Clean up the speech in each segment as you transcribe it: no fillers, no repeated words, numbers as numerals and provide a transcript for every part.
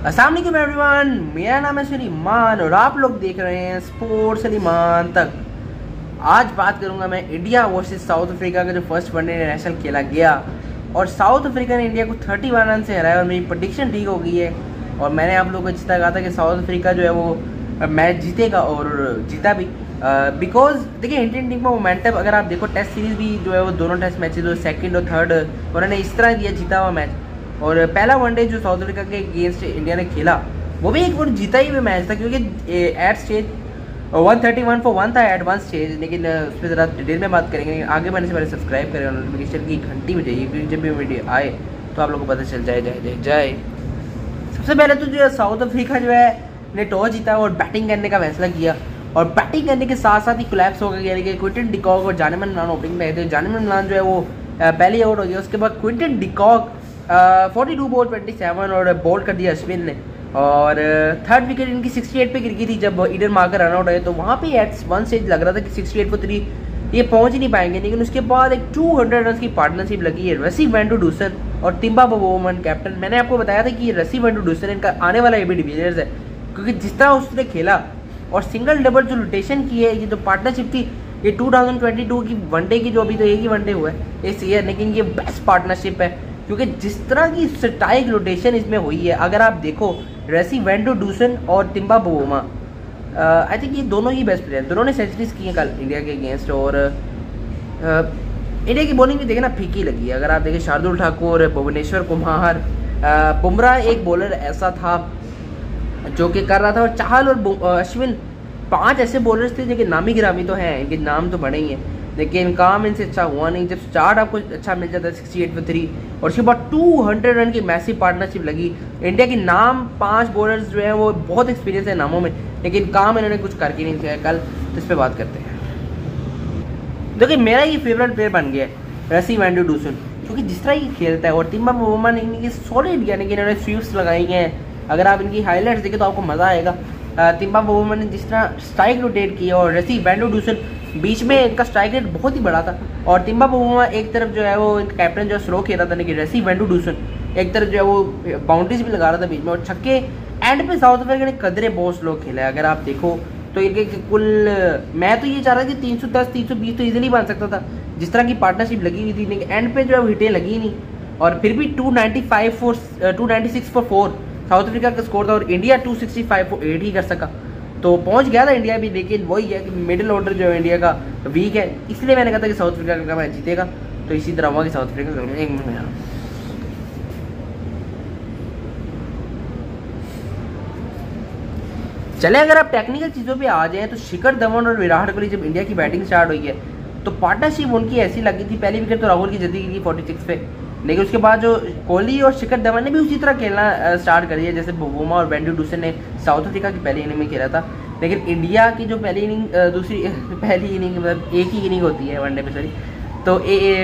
अस्सलाम वालेकुम एवरीवन, मेरा नाम है सलीमान और आप लोग देख रहे हैं स्पोर्ट्स सलीमान तक। आज बात करूंगा मैं इंडिया वर्सेस साउथ अफ्रीका का जो फर्स्ट वनडे इंटरनेशनल खेला गया और साउथ अफ्रीका ने इंडिया को 31 रन से हराया और मेरी प्रेडिक्शन ठीक हो गई है। और मैंने आप लोगों को जितना कहा था कि साउथ अफ्रीका जो है वो मैच जीतेगा और जीता भी। बिकॉज देखिए इंडियन टीम का मोमेंटम अगर आप देखो, टेस्ट सीरीज भी जो है वो दोनों टेस्ट मैचेज जो सेकंड और थर्ड उन्होंने इस तरह दिया, जीता हुआ मैच। और पहला वनडे जो साउथ अफ्रीका के अगेंस्ट इंडिया ने खेला वो भी एक जीता ही हुआ मैच था, क्योंकि एट स्टेज 131 for 1 था एट वन स्टेज। लेकिन उस पर ज़रा डिटेल में बात करेंगे। आगे बढ़ने से पहले सब्सक्राइब करें और नोटिफिकेशन की घंटी बजाइए, क्योंकि जब भी वीडियो आए तो आप लोगों को पता चल जाए। सबसे पहले तो जो है साउथ अफ्रीका जो है ने टॉस जीता और बैटिंग करने का फैसला किया और बैटिंग करने के साथ साथ ही कोलैप्स हो गया, यानी कि क्विंटन डिकॉक और जानिम मलान ओपनिंग में थे। जानिम मलान जो है वो पहले आउट हो गया। उसके बाद क्विंटन डिकॉक 42 बॉल 27 और बॉल कर दिया अश्विन ने। और थर्ड विकेट इनकी 68 पे गिर गई थी जब ईडन मार्कर रन आउट हुए, तो वहाँ पे एट वन स्टेज लग रहा था कि 68 for 3 ये पहुँच ही नहीं पाएंगे। लेकिन उसके बाद एक 200 रन की पार्टनरशिप लगी है रसी वेंटू डूसन और तिम्बा बवोमन कैप्टन। मैंने आपको बताया था कि ये रसी वेंटू डूसन इनका आने वाला एबी डिविलियर्स है, क्योंकि जिस तरह उसने खेला और सिंगल डबल जो रोटेशन की है, ये जो पार्टनरशिप थी ये 2022 की वनडे की, जो अभी तो एक ही वनडे हुआ है इस ईयर, लेकिन ये बेस्ट पार्टनरशिप है क्योंकि जिस तरह की स्ट्राइक रोटेशन इसमें हुई है। अगर आप देखो रेसी वेंटू डूसन और तिम्बा बवोमा, आई थिंक ये दोनों ही बेस्ट प्लेयर, दोनों ने सेंचुरीज की हैं कल इंडिया के अगेंस्ट। और इंडिया की बॉलिंग भी देखें ना, फीकी लगी है। अगर आप देखें शार्दुल ठाकुर, भुवनेश्वर कुमार, बुमराह एक बॉलर ऐसा था जो कि कर रहा था, और चाहल और अश्विन 5 ऐसे बॉलर्स थे जो कि नामी गिरामी तो हैं, इनके नाम तो बड़े ही हैं, लेकिन काम इनसे अच्छा हुआ नहीं। जब स्टार्ट आपको अच्छा मिल जाता है 68 for 3 और उसके बाद 200 रन की मैसिव पार्टनरशिप लगी। इंडिया के नाम 5 बॉलर्स जो हैं वो बहुत एक्सपीरियंस है नामों में, लेकिन काम इन्होंने कुछ करके नहीं किया कल। तो इस पर बात करते हैं। देखिए मेरा ये फेवरेट प्लेयर बन गया है रसी वेंटू डूसन, क्योंकि जिस तरह ये खेलता है। और तिम्बा बवोमा ने इनकी सॉलिड, यानी कि इन्होंने स्वीप्स लगाई हैं। अगर आप इनकी हाईलाइट्स देखें तो आपको मज़ा आएगा। तिम्बा बवोमा ने जिस तरह स्ट्राइक रोटेट की और रसी वेंटू डूसन बीच में इनका स्ट्राइक रेट बहुत ही बड़ा था। और तिम्बा बवोमा एक तरफ जो है वो कैप्टन जो स्लो खेल रहा था, लेकिन रसी वेंटू डूसन एक तरफ जो है वो बाउंड्रीज भी लगा रहा था बीच में। और छक्के एंड पे साउथ अफ्रीका ने कदरे बहुत स्लो खेला है। अगर आप देखो तो इनके कुल, मैं तो ये चाह रहा था कि 310 320 तो इजीली बन सकता था जिस तरह की पार्टनरशिप लगी हुई थी, लेकिन एंड पे जो है हिटें लगी नहीं। और फिर भी 296 for 4 साउथ अफ्रीका का स्कोर था और इंडिया 265 for 8 ही कर सका। तो पहुंच गया था इंडिया भी, लेकिन वही है कि मिडिल ऑर्डर जो है इंडिया का वीक है, इसलिए मैंने कहा था कि साउथ अफ्रीका का मैच जीतेगा। तो इसी तरह हुआ कि साउथ अफ्रीका एक मिनट चले। अगर आप टेक्निकल चीज़ों पे आ जाएं तो शिखर धवन और विराट कोहली जब इंडिया की बैटिंग स्टार्ट हुई है तो पार्टनरशिप उनकी ऐसी लगी थी। पहली विकेट तो राहुल की जल्दी गिरी 46 पे, लेकिन उसके बाद जो कोहली और शिखर धवन ने भी उसी तरह खेलना स्टार्ट कर दिया जैसे बवोमा और वेंटू डूसन ने साउथ अफ्रीका की पहली इनिंग में खेला था। लेकिन इंडिया की जो पहली इनिंग पहली इनिंग मतलब एक ही इनिंग होती है वनडे में, सॉरी, तो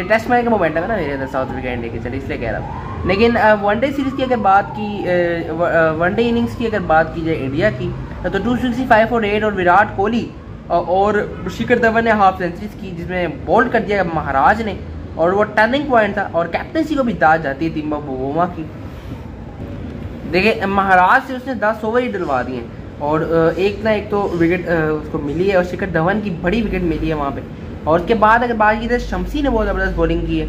टेस्ट मैच का मोमेंटम है ना मेरे साउथ अफ्रीका इंडिया के, चलिए इसलिए कह रहा हूँ। लेकिन वनडे सीरीज़ की अगर बात की, वनडे इनिंग्स की अगर बात की जाए इंडिया की, तो 265 for 8 और विराट कोहली और शिखर धवन ने हाफ सेंचुरीज की, जिसमें बोल्ड कर दिया महाराज ने, और वो टर्निंग पॉइंट था। और कैप्टनसी को भी दाद जाती है तिम्बा बवोमा की। देखिए महाराज से उसने 10 ओवर ही डलवा दिए और एक ना एक तो विकेट उसको मिली है और शिखर धवन की बड़ी विकेट मिली है वहाँ पे। और उसके बाद अगर बात की जाए, शमसी ने बहुत ज़बरदस्त बॉलिंग की है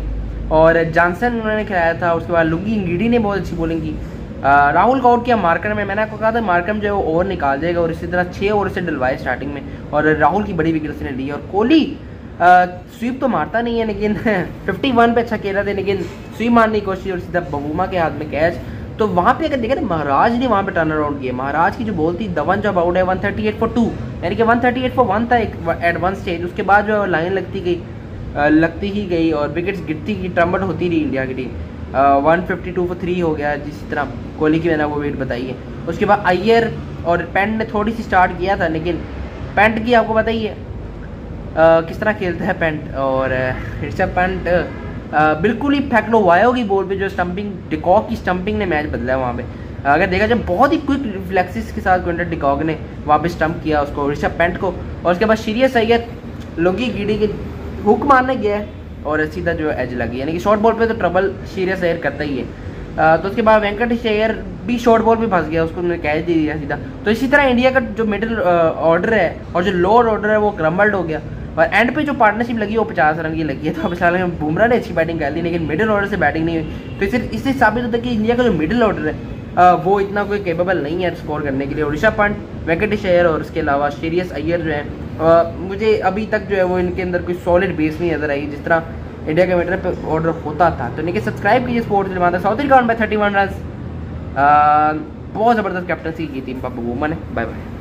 और जॉनसन उन्होंने खिलाया था। उसके बाद लुंगी इंगीडी ने बहुत अच्छी बॉलिंग की। राहुल का आउट किया मार्कर में, मैंने आपको कहा था मार्कर जो है वो ओवर निकाल जाएगा, और इसी तरह 6 ओवर से डलवाए स्टार्टिंग में और राहुल की बड़ी विकेट उसने ली। और कोहली स्वीप तो मारता नहीं है, लेकिन 51 पे अच्छा खेला था, लेकिन स्वीप मारने की कोशिश और सीधा बवोमा के हाथ में कैच। तो वहाँ पे अगर देखें ना, महाराज ने वहाँ पे टर्न अराउंड किया। महाराज की जो बॉल थी, धवन जब आउट है 138 for 2, यानी कि 138 for 1 था एट वन स्टेज। उसके बाद जो है लाइन लगती ही गई और विकेट्स गिरती गई, ट्रम्बल होती रही इंडिया की टीम। 152 for 3 हो गया, जिस तरह कोहली की मैंने वो वेट बताई है। उसके बाद अय्यर और पेंट ने थोड़ी सी स्टार्ट किया था, लेकिन पेंट की आपको पता ही है किस तरह खेलता है पेंट। और ऋषभ पंत बिल्कुल ही फैक्लोवायो की बॉल पे जो स्टंपिंग, डिकॉक की स्टंपिंग ने मैच बदला है वहाँ पे। अगर देखा जाए बहुत ही क्विक रिफ्लेक्सिस के साथ क्विंटन डिकॉक ने वहाँ पे स्टंप किया उसको, ऋषभ पंत को। और उसके बाद श्रेयस अय्यर लुंगी गिडी के हुक मारने गया और सीधा जो एज लगी, यानी कि शॉर्ट बॉल पे तो ट्रबल श्रेयस अय्यर करता ही है। तो उसके बाद वेंकटेश अय्यर भी शॉर्ट बॉल में फंस गया, उसको उन्होंने कैच दे दिया सीधा। तो इसी तरह इंडिया का जो मिडिल ऑर्डर है और जो लोअर ऑर्डर है वो क्रम्बल्ड हो गया, और एंड पे जो पार्टनरशिप लगी वो 50 रन की लगी है। तो अब साल में बुमराह ने अच्छी बैटिंग कर ली, लेकिन मिडिल ऑर्डर से बैटिंग नहीं हुई। तो इससे साबित होता है कि इंडिया का जो मिडिल ऑर्डर है वो इतना कोई केपेबल नहीं है स्कोर करने के लिए। ऋषभ पंत, वेंकटेश अय्यर और उसके अलावा श्रेयस अय्यर जो है, मुझे अभी तक जो है वो इनके अंदर कोई सॉलिड बेस नहीं नजर आई जिस तरह इंडिया के मिडिल पे ऑर्डर होता था। तो इनके सब्सक्राइब कीजिए स्पोर्ट्स दिलवाता। साउथ अफ्रीका बाय 31 रन, बहुत ज़बरदस्त कैप्टनसी की थी पप्पू बुमराह ने। Bye bye.